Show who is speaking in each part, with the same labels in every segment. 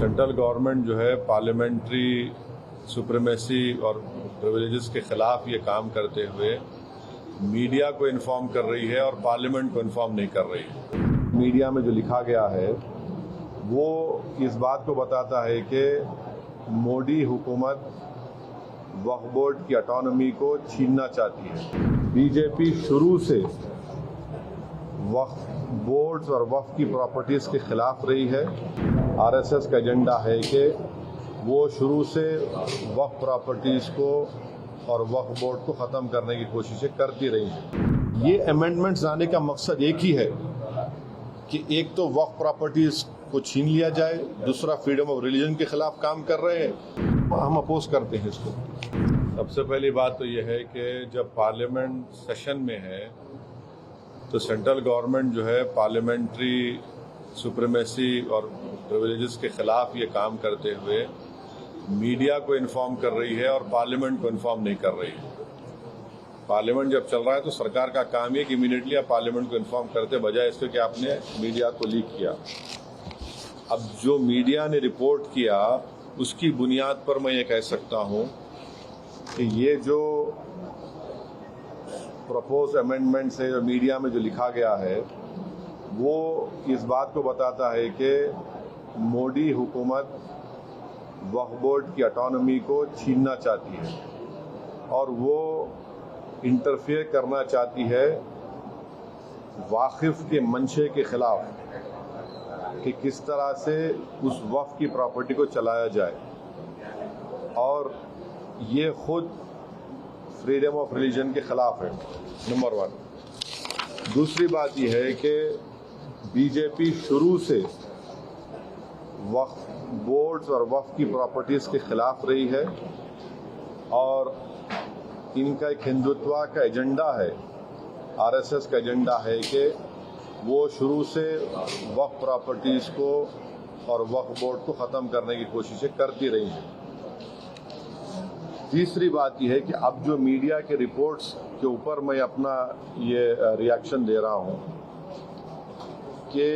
Speaker 1: Central government जो है parliamentary supremacy और प्रिविलेजेस के खिलाफ ये काम करते हुए मीडिया को इन्फॉर्म कर रही है और पार्लियामेंट को इन्फॉर्म नहीं कर रही है। मीडिया में जो लिखा गया है वो इस बात को बताता है कि मोदी हुकूमत वक्फ बोर्ड की ऑटोनॉमी को छीनना चाहती है। बीजेपी शुरू से वक्फ बोर्ड्स और वक्फ की प्रॉपर्टीज़ के खिलाफ रही है। आरएसएस का एजेंडा है कि वो शुरू से वक्फ प्रॉपर्टीज़ को और वक्फ बोर्ड को ख़त्म करने की कोशिशें करती रही हैं। ये अमेंडमेंट्स लाने का मकसद एक ही है कि एक तो वक्फ प्रॉपर्टीज़ को छीन लिया जाए, दूसरा फ्रीडम ऑफ रिलीजन के खिलाफ काम कर रहे हैं। हम अपोज करते हैं इसको। सबसे पहली बात तो यह है कि जब पार्लियामेंट सेशन में है तो सेंट्रल गवर्नमेंट जो है पार्लियामेंट्री सुप्रीमेसी और प्रिविलेजेस के खिलाफ ये काम करते हुए मीडिया को इन्फॉर्म कर रही है और पार्लियामेंट को इन्फॉर्म नहीं कर रही है। पार्लियामेंट जब चल रहा है तो सरकार का काम है कि इमीडिएटली आप पार्लियामेंट को इन्फॉर्म करते, बजाय इसके कि आपने मीडिया को लीक किया। अब जो मीडिया ने रिपोर्ट किया उसकी बुनियाद पर मैं ये कह सकता हूँ कि ये जो प्रपोज अमेंडमेंट्स है, जो मीडिया में जो लिखा गया है, वो इस बात को बताता है कि मोदी हुकूमत वक्फ बोर्ड की ऑटोनॉमी को छीनना चाहती है और वो इंटरफेयर करना चाहती है वाकिफ के मंशे के खिलाफ कि किस तरह से उस वक्फ की प्रॉपर्टी को चलाया जाए, और ये खुद फ्रीडम ऑफ रिलीजन के खिलाफ है, नंबर 1। दूसरी बात यह है कि बीजेपी शुरू से वक्फ बोर्ड्स और वक्फ की प्रॉपर्टीज़ के खिलाफ रही है और इनका एक हिंदुत्व का एजेंडा है, आरएसएस का एजेंडा है कि वो शुरू से वक्फ प्रॉपर्टीज़ को और वक्फ बोर्ड को ख़त्म करने की कोशिशें करती रही हैं। तीसरी बात यह है कि अब जो मीडिया के रिपोर्ट्स के ऊपर मैं अपना ये रिएक्शन दे रहा हूँ कि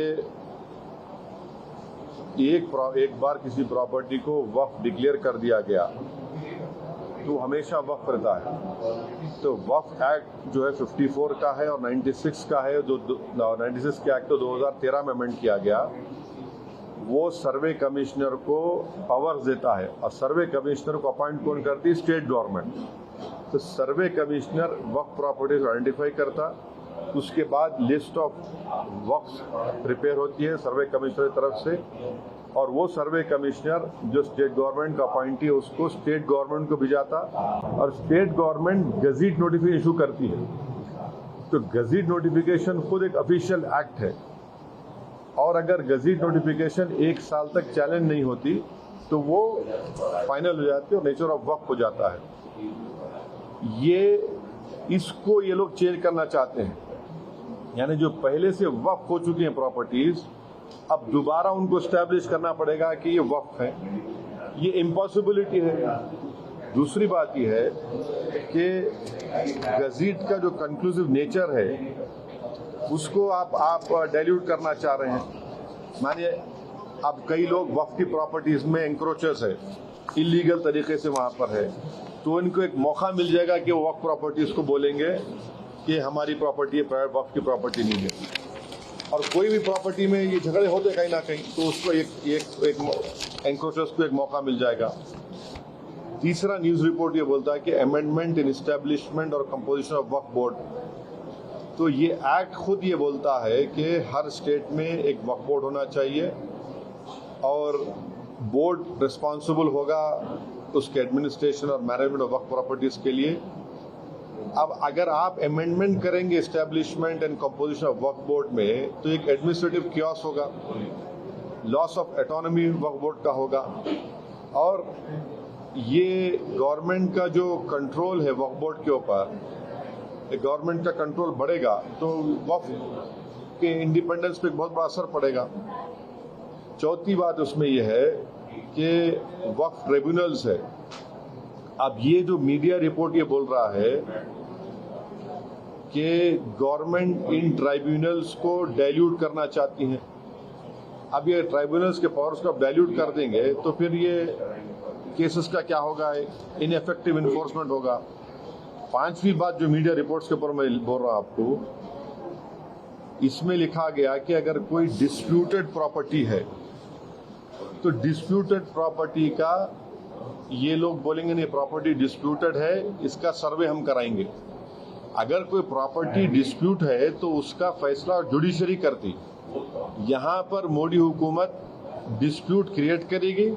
Speaker 1: एक बार किसी प्रॉपर्टी को वक्फ डिक्लेयर कर दिया गया तो हमेशा वक्फ रहता है। तो वक्फ एक्ट जो है 54 का है और 96 का है, जो 96 के एक्ट तो 2013 में अमेंड किया गया। वो सर्वे कमिश्नर को पावर्स देता है और सर्वे कमिश्नर को अपॉइंट कौन करती है? State government. तो सर्वे कमिश्नर वक्फ प्रॉपर्टीज आइडेंटिफाई करता, उसके बाद लिस्ट ऑफ वक्फ प्रिपेयर होती है सर्वे कमिश्नर की तरफ से, और वो सर्वे कमिश्नर जो स्टेट गवर्नमेंट का अपॉइंटी है उसको स्टेट गवर्नमेंट को भिजाता और state government gazette notification issue करती है। तो गजीट नोटिफिकेशन खुद एक ऑफिशियल एक्ट है और अगर गजीट नोटिफिकेशन 1 साल तक चैलेंज नहीं होती तो वो फाइनल हो जाती है और नेचर ऑफ वक्फ हो जाता है। इसको ये लोग चेंज करना चाहते हैं, यानी जो पहले से वक्फ हो चुकी हैं प्रॉपर्टीज, अब दोबारा उनको एस्टैब्लिश करना पड़ेगा कि ये वक्फ है। ये इम्पॉसिबिलिटी है। दूसरी बात यह है कि गजीट का जो कंक्लूसिव नेचर है उसको आप डाइल्यूट करना चाह रहे हैं। मानिए अब कई लोग वक्फ की प्रॉपर्टीज में एंक्रोचर्स है, इलीगल तरीके से वहां पर है, तो इनको एक मौका मिल जाएगा कि वो वक्फ प्रॉपर्टीज को बोलेंगे कि हमारी प्रॉपर्टी है, प्राइवेट वक्फ की प्रॉपर्टी नहीं है। और कोई भी प्रॉपर्टी में ये झगड़े होते कहीं ना कहीं, तो उसको एक एंक्रोचर्स को एक मौका मिल जाएगा। तीसरा न्यूज रिपोर्ट ये बोलता है कि अमेंडमेंट इन एस्टेब्लिशमेंट और कंपोजिशन ऑफ वक्फ बोर्ड, तो ये एक्ट खुद ये बोलता है कि हर स्टेट में एक वक्फ बोर्ड होना चाहिए और बोर्ड रिस्पॉन्सिबल होगा उसके एडमिनिस्ट्रेशन और मैनेजमेंट ऑफ वक्फ प्रॉपर्टीज के लिए। अब अगर आप अमेंडमेंट करेंगे establishment and composition of Waqf board में तो एक एडमिनिस्ट्रेटिव कियोस होगा, loss of autonomy Waqf board का होगा, और ये गवर्नमेंट का जो कंट्रोल है वक्फ बोर्ड के ऊपर, गवर्नमेंट का कंट्रोल बढ़ेगा तो वक्फ के इंडिपेंडेंस पे बहुत बड़ा असर पड़ेगा। चौथी बात उसमें यह है कि वक्फ ट्रिब्यूनल्स है। अब ये जो मीडिया रिपोर्ट ये बोल रहा है कि गवर्नमेंट इन ट्राइब्यूनल्स को डाइल्यूट करना चाहती है अब ये ट्राइब्यूनल्स के पावर्स को डाइल्यूट कर देंगे तो फिर ये केसेस का क्या होगा, इनएफेक्टिव इन्फोर्समेंट होगा। पांचवी बात जो मीडिया रिपोर्ट्स के ऊपर मैं बोल रहा हूं आपको, इसमें लिखा गया कि अगर कोई डिस्प्यूटेड प्रॉपर्टी है तो डिस्प्यूटेड प्रॉपर्टी का ये लोग बोलेंगे नहीं प्रॉपर्टी डिस्प्यूटेड है, इसका सर्वे हम कराएंगे। अगर कोई प्रॉपर्टी डिस्प्यूट है तो उसका फैसला जुडिशरी करती। यहां पर मोदी हुकूमत डिस्प्यूट क्रिएट करेगी,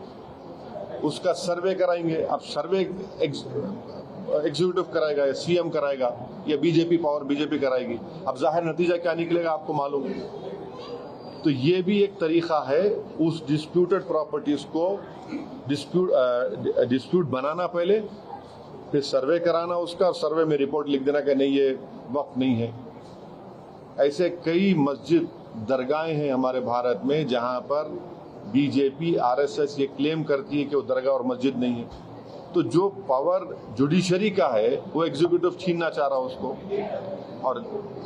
Speaker 1: उसका सर्वे कराएंगे। अब सर्वे एग्जीक्यूटिव कराएगा या सीएम कराएगा या बीजेपी पावर बीजेपी कराएगी। अब जाहिर नतीजा क्या निकलेगा आपको मालूम है। तो ये भी एक तरीका है उस डिस्प्यूटेड प्रॉपर्टीज को डिस्प्यूट बनाना, पहले फिर सर्वे कराना उसका, और सर्वे में रिपोर्ट लिख देना कि नहीं ये वक्त नहीं है। ऐसे कई मस्जिद दरगाहें हैं हमारे भारत में जहां पर बीजेपी आरएसएस ये क्लेम करती है कि वो दरगाह और मस्जिद नहीं है। तो जो पावर जुडिशरी का है वो एग्जीक्यूटिव छीनना चाह रहा है उसको।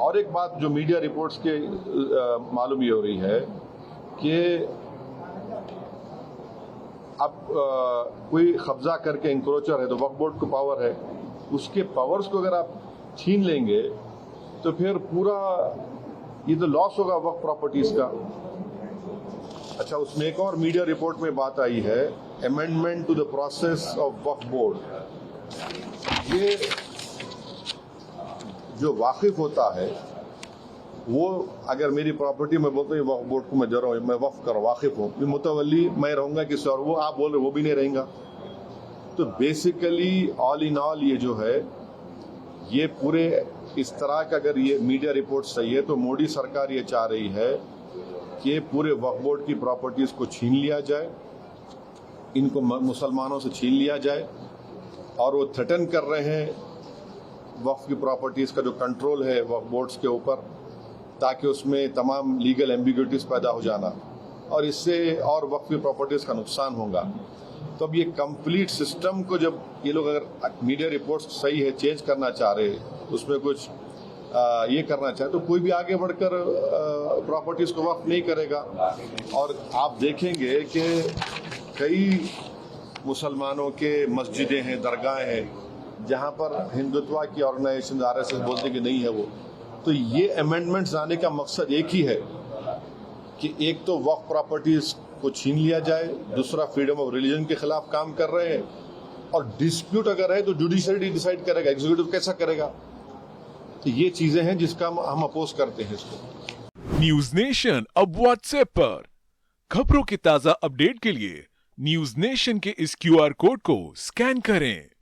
Speaker 1: और एक बात जो मीडिया रिपोर्ट्स के मालूम ये हो रही है कि अब कोई कब्जा करके इंक्रोचर है तो वक्फ बोर्ड को पावर है, उसके पावर्स को अगर आप छीन लेंगे तो फिर पूरा ये तो लॉस होगा वक्फ प्रॉपर्टीज का। अच्छा, उसमें एक और मीडिया रिपोर्ट में बात आई है, amendment to the process of Waqf board. ये जो वाकिफ होता है वो अगर मेरी प्रॉपर्टी में बोलते हैं वक्फ बोर्ड को मैं दे रहा हूँ, मैं वक्फ कर वाकिफ हूँ, मैं मुतवल्ली मैं रहूंगा किसी और, वो आप बोल रहे वो भी नहीं रहेगा। तो बेसिकली ऑल इन ऑल ये जो है ये पूरे इस तरह का, अगर ये मीडिया रिपोर्ट सही है तो मोदी सरकार ये चाह रही है कि पूरे वक्फ बोर्ड की प्रॉपर्टीज को छीन लिया जाए, इनको मुसलमानों से छीन लिया जाए। और वो थ्रेटन कर रहे हैं वक्फ की प्रॉपर्टीज का जो कंट्रोल है वक्फ बोर्ड्स के ऊपर, ताकि उसमें तमाम लीगल एम्बिग्यूटीज पैदा हो जाना, और इससे और वक्फ की प्रॉपर्टीज का नुकसान होगा। तो अब ये कंप्लीट सिस्टम को जब ये लोग अगर मीडिया रिपोर्ट्स सही है चेंज करना चाह रहे, उसमें कुछ ये करना चाहे, तो कोई भी आगे बढ़कर प्रॉपर्टीज को वक्फ नहीं करेगा। और आप देखेंगे कि कई मुसलमानों के मस्जिदें हैं, दरगाहें हैं जहां पर हिंदुत्व की ऑर्गेनाइजेशन आरएसएस बोलते कि नहीं है वो। तो ये अमेंडमेंट्स लाने का मकसद एक ही है कि एक तो वक्फ प्रॉपर्टीज को छीन लिया जाए, दूसरा फ्रीडम ऑफ रिलीजन के खिलाफ काम कर रहे हैं, और डिस्प्यूट अगर है तो जुडिशरी डिसाइड करेगा, एग्जीक्यूटिव कैसा करेगा। तो ये चीजें हैं जिसका हम अपोज करते हैं इसको।
Speaker 2: न्यूज नेशन अब व्हाट्सएप पर खबरों के ताजा अपडेट के लिए न्यूज नेशन के इस क्यूआर कोड को स्कैन करें